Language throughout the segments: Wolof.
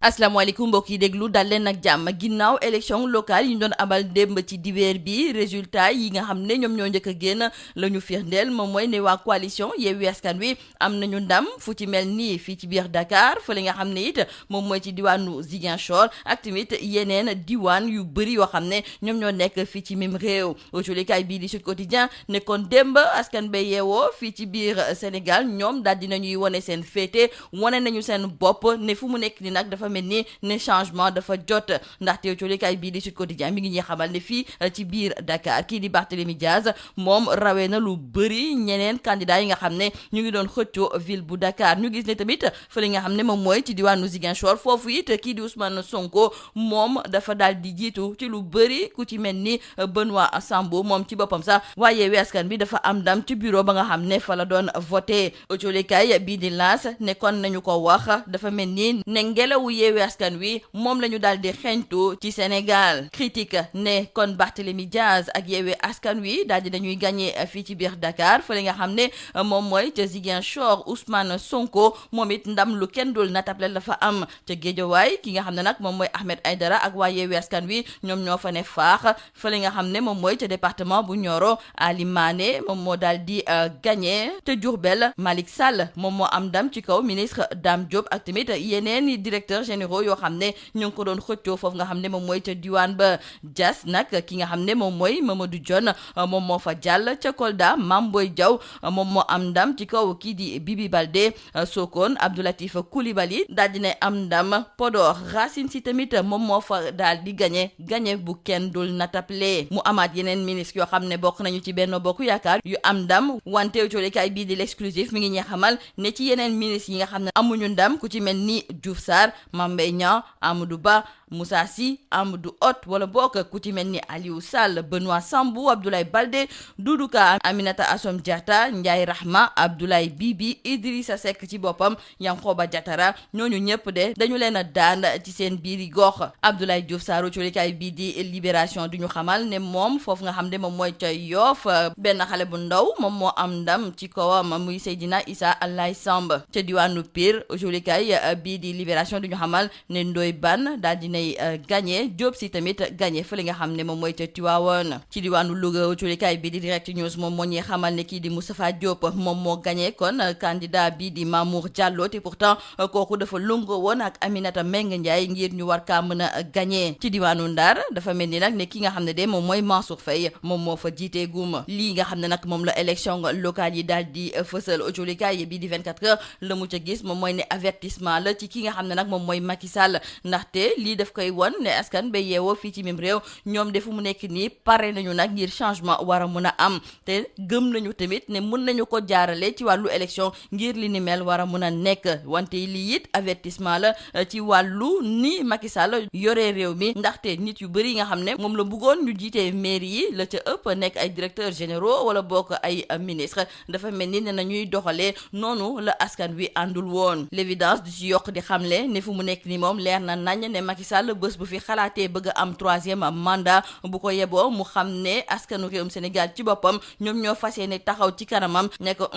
asalaamaaleykum mbokk yi déglu dal leen ak jàmm ginnaaw élection locale yi ñu doon amal démb ci dibeer bi résultat yi nga xam ne ñoom ñoo njëkk a génn la ñu firndeel moom mooy ne waa coalition Yewwi Askan Wi am nañu ndam fu ci mel nii fii ci biir Dakar fële nga xam ne it moom mooy ci diwaanu Ziguinchor ak tamit yeneen diwaan yu bëri yoo xam ne ñoom ñoo nekk fii ci même réew autolikaay bii di Sud Quotidien ne kon démb askan ba yeewoo fii ci biir Sénégal ñoom daal dinañuy wane seen féete wane nañu seen bopp ne fu mu nekk ni nag dafa mel ni ne changement dafa jot ndaxte coolikaay bii di Sud Quotidien mi ngi ñuy xamal ne fii ci biir Dakar kii di Barthélémy Diaz moom rawee na lu bëri ñeneen candidat yi nga xam ne ñu ngi doon xëccoo ville bu Dakar ñu gis ne tamit fële nga xam ne moom mooy ci diwaanu Ziguinchor foofu it kii di Ousmane Sonko moom dafa daal di jiitu ci lu bëri ku ci mel ni Benoît Sambou moom ci boppam sax waaye Yewwi Askan bi dafa am ndam ci bureau ba nga xam ne fa la doon voté coolikaay bii di L'As ne kon nañu ko wax dafa mel ni ne ngelawu Yewwi Askan Wi moom la ñu daal di xeeñtu ci Sénégal critique ne kon Barthélémy Diaz ak Yewwi Askan Wi daal di dañuy gagné fii ci biir Dakar fële nga xam ne moom mooy ca Ziguinchor Ousmane Sonko moom it ndam lu kenn dul natable dafa am ca Guédiawaye ki nga xam ne nag moom mooy Ahmed Aïdara ak waa Yewwi Askan Wi ñoom ñoo fa ne faax fële nga xam ne moom mooy ca département bu Nioro Ali Mané moom moo daal di gagné ca Diourbel Malick Sall moom moo am ndam ci kaw ministre Dame Diop ak tamit yeneen directeur généraux yoo xam ne ñu ngi ko doon xëccoo foofu nga xam ne moom mooy ca diwaan ba Dias nag ki nga xam ne moom mooy Mamadou Dione moom moo fa jàll ca Kolda Mame Boye Diaw moom moo am ndam ci kaw kii di Bibi Baldé Sokone Abdoulatif Coulibaly daal dina am ndam Podor Racine Sy tamit moom moo fa daal di gagné bu kenn dul natable mu amaat yeneen ministre yoo xam ne bokk nañu ci Benno Bokk Yaakaar yu am ndam wante coolikaay bii di L'Exclusif mi ngi ñuy xamal ne ci yeneen ministre yi nga xam ne amuñu ndam ku ci mel ni Diouf Sarr Mame Mbaye Niang Amadou Ba Moussa Sy Amadou Hott wala bokk ku ci mel ni Aliou Sall Benoît Sambou Abdoulaye Baldé Doudou Ka Aminata Assome Diatta Ndiaye Rahma Abdoulaye Bibi Idrissa Seck ci boppam Yankhoba Diattara ñooñu ñëpp de dañu leen a daan ci seen biiri gox Abdoulaye Diouf Sarr coolikaay bii di Libération du ñu xamal ne moom foofu nga xam ne moom mooy ca Yoff benn xale bu ndaw moom moo am ndam ci kawam muy Seydina Issa Allaye Samb ca diwaanu Pire coolikaay bii di Libération du ñu xamal ne Ndoye Bane daal dinay gagné Diop si tamit gagné fële nga xam ne moom mooy ca Tivaouane ci diwaanu Louga coolikaay bii di Direct News moom moo ñuy xamal ne kii di Moustapha Diop moom moo gagné kon candidat bii di Mamour Diallo te pourtant kooku dafa lungo woon ak Aminata Mbengue Ndiaye ngir ñu war kaa mën a gagné ci diwaanu Ndar dafa mel ni nag ne ki nga xam ne de moom mooy Mansour Faye moom moo fa jiitee gum lii nga xam ne nag moom la élection locale yi daal di fësal coolikaay bii di 24 heures la mu ca gis moom mooy ne avertissement la ci ki nga xam ne nag moom mooy Macky Sall ndaxte lii daf koy won ne askan ba yeewoo fii ci même réew ñoom defu mu nekk nii pare nañu nag ngir changement war a mun a am te gëm nañu tamit ne mun nañu ko jaarale ci wàllu élection ngir li ni mel war a mun a nekk wante lii it avertissement la ci wàllu ni Macky Sall yoree réew mi ndaxte nit yu bëri yi nga xam ne moom la bëggoon ñu jiitee mairie yi la ca ëpp nekk ay directeurs généraux wala bokk ay ministre dafa mel ni ne nañuy doxalee noonu la askan wi àndul woon l'évidence di ci yokk di xamle ne fu mu nekk ni moom leer na nañ ne Macky Sall bés bu fi xalaatee bëgg a am 3e mandat bu ko yeboo mu xam ne askanu réewum Sénégal ci boppam ñoom ñoo fas yéene taxaw ci kanamam ne ko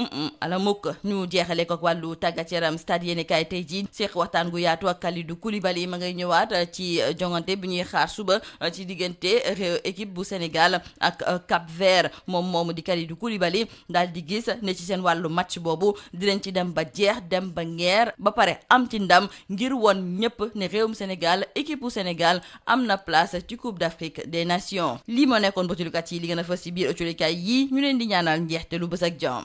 ala mukk ñu jeexale ko wàllu tàggat yaram stade yéene kaay tey jii seq waxtaan gu yaatu ak Kalidou Koulibaly ma ngay ñëwaat ci jongante bi ñuy xaar suba ci diggante équipe bu Sénégal ak Cap Vert moom moomu di Kalidou Koulibaly daal di gis ne ci seen wàllu match boobu dinañ ci dem ba jeex dem ba ngeer ba pare am ci ndam ngir won ñëpp ne réewum Sénégal équipe bu Sénégal am na place ci Coupe d'Afrique des Nations lii moo nekkoon ba tulukat yi li gën a fës ci biir ëcculikaay yi ñu leen di ñaanal njeexte lu bës ak jàmm